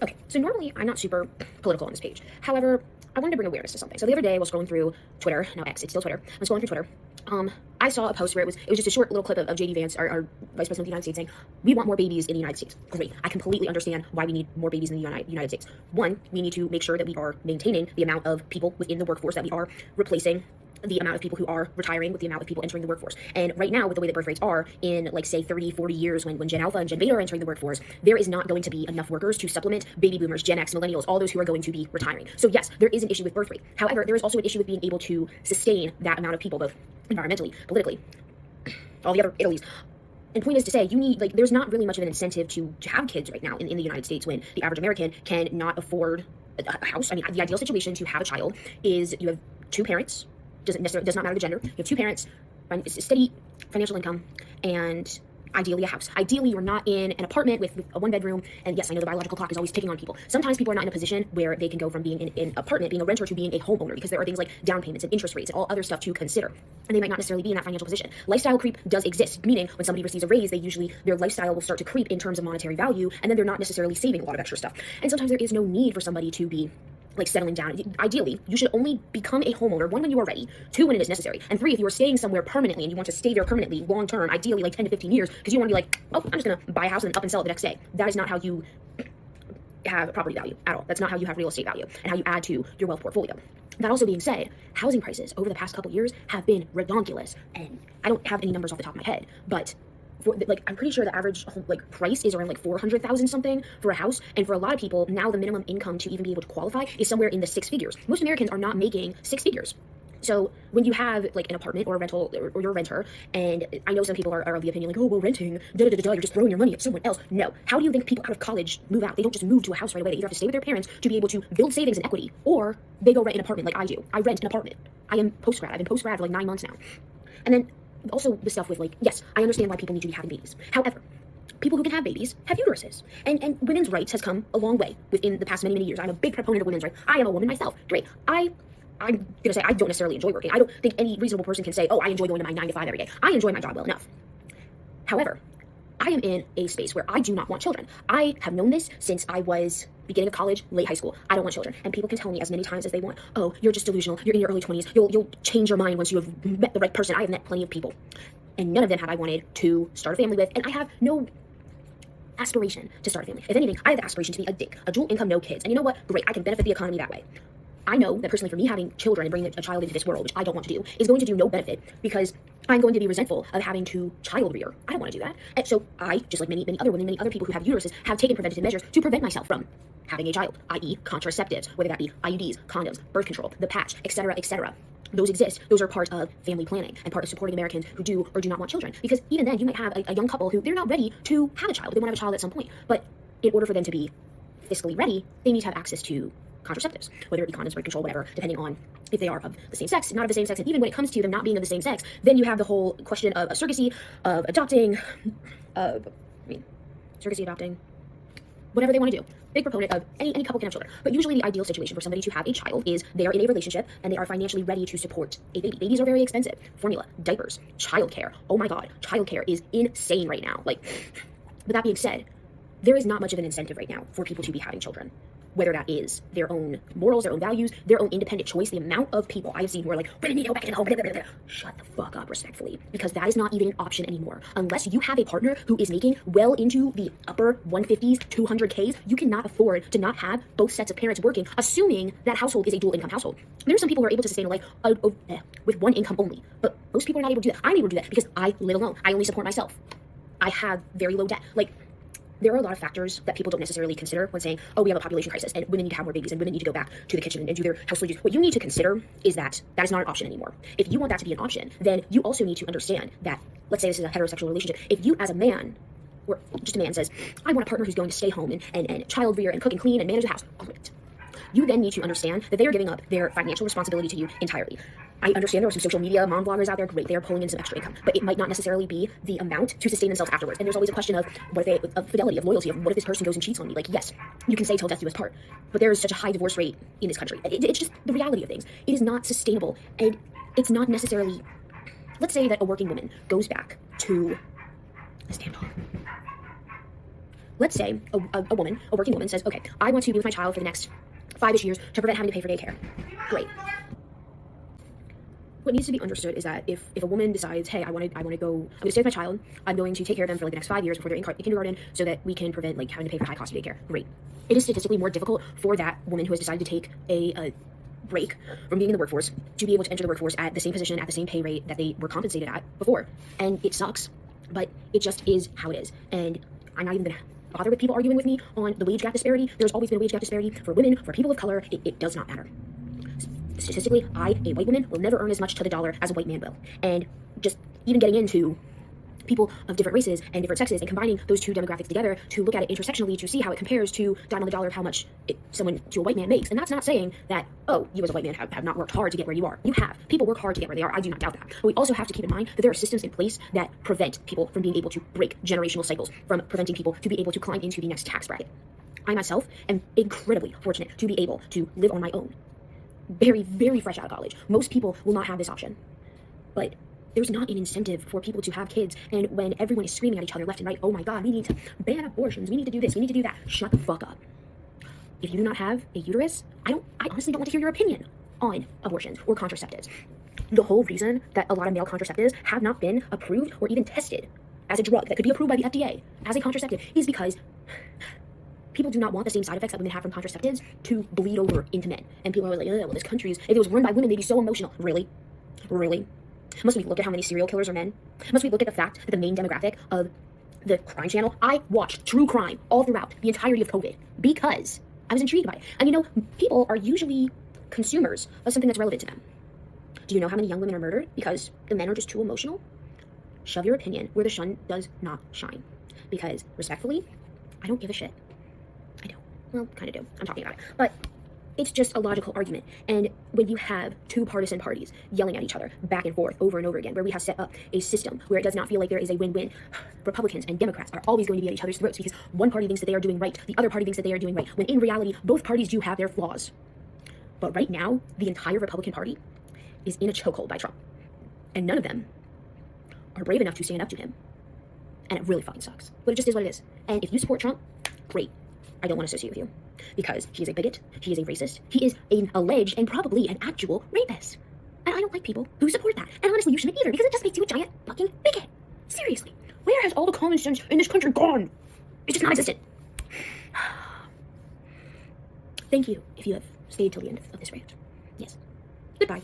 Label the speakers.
Speaker 1: Okay, so normally I'm not super political on this page. However, I wanted to bring awareness to something. So the other day I was scrolling through Twitter, now X, it's still Twitter. I was scrolling through Twitter. I saw a post where it was just a short little clip of JD Vance, our Vice President of the United States, saying, we want more babies in the United States. Great. I completely understand why we need more babies in the United States. One, we need to make sure that we are maintaining the amount of people within the workforce, that we are replacing the amount of people who are retiring with the amount of people entering the workforce. And right now, with the way that birth rates are in, like, say, 30, 40 years, when Gen Alpha and Gen Beta are entering the workforce, there is not going to be enough workers to supplement baby boomers, Gen X, millennials, all those who are going to be retiring. So yes, there is an issue with birth rate. However, there is also an issue with being able to sustain that amount of people, both environmentally, politically, all the other Italies. And point is to say, you need, like, there's not really much of an incentive to have kids right now in the United States, when the average American cannot afford a house. I mean, the ideal situation to have a child is you have two parents. Does not matter the gender. You have two parents, steady financial income, and ideally a house. Ideally, you're not in an apartment with a one bedroom. And yes, I know the biological clock is always ticking on people. Sometimes people are not in a position where they can go from being in an apartment, being a renter, to being a homeowner, because there are things like down payments and interest rates and all other stuff to consider. And they might not necessarily be in that financial position. Lifestyle creep does exist, meaning when somebody receives a raise, their lifestyle will start to creep in terms of monetary value, and then they're not necessarily saving a lot of extra stuff. And sometimes there is no need for somebody to be, like, settling down. Ideally, you should only become a homeowner, one, when you are ready, two, when it is necessary, and three, if you are staying somewhere permanently and you want to stay there permanently, long term, ideally like 10 to 15 years, because you want to be like, oh, I'm just going to buy a house and then up and sell it the next day. That is not how you have property value at all. That's not how you have real estate value and how you add to your wealth portfolio. That also being said, housing prices over the past couple years have been redonkulous, and I don't have any numbers off the top of my head, but I'm pretty sure the average price is around like 400,000 something for a house. And for a lot of people now, the minimum income to even be able to qualify is somewhere in the six figures. Most Americans are not making six figures. So when you have like an apartment or a rental, or you're a renter, and I know some people are of the opinion like, oh, well, renting, you're just throwing your money at someone else. No. How do you think people out of college move out? They don't just move to a house right away. They either have to stay with their parents to be able to build savings and equity, or they go rent an apartment like I do. I rent an apartment. I am post-grad. I've been post-grad for like 9 months now. And then also the stuff with, like, yes, I understand why people need to be having babies. However, people who can have babies have uteruses. And women's rights has come a long way within the past many, many years. I'm a big proponent of women's rights. I am a woman myself. Great. I'm going to say I don't necessarily enjoy working. I don't think any reasonable person can say, oh, I enjoy going to my 9 to 5 every day. I enjoy my job well enough. However, I am in a space where I do not want children. I have known this since I was beginning of college, late high school. I don't want children. And people can tell me as many times as they want, oh, you're just delusional. You're in your early 20s. You'll change your mind once you have met the right person. I have met plenty of people, and none of them have I wanted to start a family with. And I have no aspiration to start a family. If anything, I have the aspiration to be a dick, a dual income, no kids. And you know what? Great. I can benefit the economy that way. I know that personally, for me, having children and bringing a child into this world, which I don't want to do, is going to do no benefit, because I'm going to be resentful of having to child rear. I don't want to do that. And so I, just like many other women, many other people who have uteruses, have taken preventative measures to prevent myself from having a child, i.e. contraceptives, whether that be IUDs, condoms, birth control, the patch, etc., etc. Those exist. Those are part of family planning and part of supporting Americans who do or do not want children. Because even then, you might have a young couple who they're not ready to have a child, but they want to have a child at some point. But in order for them to be fiscally ready, they need to have access to contraceptives, whether it be condoms, birth control, whatever, depending on if they are of the same sex, not of the same sex. And even when it comes to them not being of the same sex, then you have the whole question of surrogacy, of adopting, surrogacy, adopting, whatever they want to do. Big proponent of any couple can have children. But usually the ideal situation for somebody to have a child is they are in a relationship and they are financially ready to support a baby. Babies are very expensive. Formula, diapers, childcare. Oh my God, childcare is insane right now. Like, with that being said, there is not much of an incentive right now for people to be having children. Whether that is their own morals, their own values, their own independent choice. The amount of people I have seen who are like, we need to go back in the home. Blah, blah, blah. Shut the fuck up, respectfully. Because that is not even an option anymore. Unless you have a partner who is making well into the upper 150s, 200Ks, you cannot afford to not have both sets of parents working, assuming that household is a dual income household. There are some people who are able to sustain a life with one income only. But most people are not able to do that. I'm able to do that because I live alone. I only support myself. I have very low debt. Like, there are a lot of factors that people don't necessarily consider when saying, oh, we have a population crisis and women need to have more babies and women need to go back to the kitchen and do their household duties. What you need to consider is that that is not an option anymore. If you want that to be an option, then you also need to understand that, let's say this is a heterosexual relationship. If you as a man, or just a man, says, I want a partner who's going to stay home and child rear and cook and clean and manage the house, great. You then need to understand that they are giving up their financial responsibility to you entirely. I understand there are some social media mom bloggers out there, great, they are pulling in some extra income, but it might not necessarily be the amount to sustain themselves afterwards. And there's always a question of of fidelity, of loyalty, of what if this person goes and cheats on me? Like, yes, you can say till death do us part, but there is such a high divorce rate in this country. It's just the reality of things. It is not sustainable, and it's not necessarily, let's say that a working woman goes back to a standoff. let's say a woman, a working woman says, okay, I want to be with my child for the next 5-ish years to prevent having to pay for daycare. Great. What needs to be understood is that if a woman decides, hey, I'm going to stay with my child, I'm going to take care of them for like the next 5 years before they're in kindergarten so that we can prevent like having to pay for high cost daycare. Great. It is statistically more difficult for that woman who has decided to take a break from being in the workforce to be able to enter the workforce at the same position, at the same pay rate that they were compensated at before. And it sucks, but it just is how it is. And I'm not even going to bother with people arguing with me on the wage gap disparity. There's always been a wage gap disparity for women, for people of color. It does not matter. Statistically, a white woman will never earn as much to the dollar as a white man will. And just even getting into people of different races and different sexes and combining those two demographics together to look at it intersectionally to see how it compares to dime on the dollar of how much someone to a white man makes. And that's not saying that, oh, you as a white man have not worked hard to get where you are. You have. People work hard to get where they are. I do not doubt that. But we also have to keep in mind that there are systems in place that prevent people from being able to break generational cycles, from preventing people to be able to climb into the next tax bracket. I myself am incredibly fortunate to be able to live on my own. Very, very fresh out of college. Most people will not have this option. But there's not an incentive for people to have kids, and when everyone is screaming at each other left and right, oh my god, we need to ban abortions, we need to do this, we need to do that, shut the fuck up. If you do not have a uterus, I honestly don't want to hear your opinion on abortions or contraceptives. The whole reason that a lot of male contraceptives have not been approved or even tested as a drug that could be approved by the FDA as a contraceptive is because people do not want the same side effects that women have from contraceptives to bleed over into men. And people are like, oh, well, this country is, if it was run by women, they'd be so emotional. Really? Really? Must we look at how many serial killers are men? Must we look at the fact that the main demographic of the crime channel, I watched true crime all throughout the entirety of COVID because I was intrigued by it. And people are usually consumers of something that's relevant to them. Do you know how many young women are murdered because the men are just too emotional? Shove your opinion where the sun does not shine. Because, respectfully, I don't give a shit. I don't. Well, kind of do. I'm talking about it. But it's just a logical argument. And when you have two partisan parties yelling at each other back and forth over and over again, where we have set up a system where it does not feel like there is a win-win, Republicans and Democrats are always going to be at each other's throats because one party thinks that they are doing right, the other party thinks that they are doing right, when in reality, both parties do have their flaws. But right now, the entire Republican Party is in a chokehold by Trump. And none of them are brave enough to stand up to him. And it really fucking sucks. But it just is what it is. And if you support Trump, great. I don't want to associate with you. Because he is a bigot, he is a racist, he is an alleged and probably an actual rapist. And I don't like people who support that. And honestly, you shouldn't either, because it just makes you a giant fucking bigot. Seriously. Where has all the common sense in this country gone? It's just non-existent. Thank you if you have stayed till the end of this rant. Yes. Goodbye.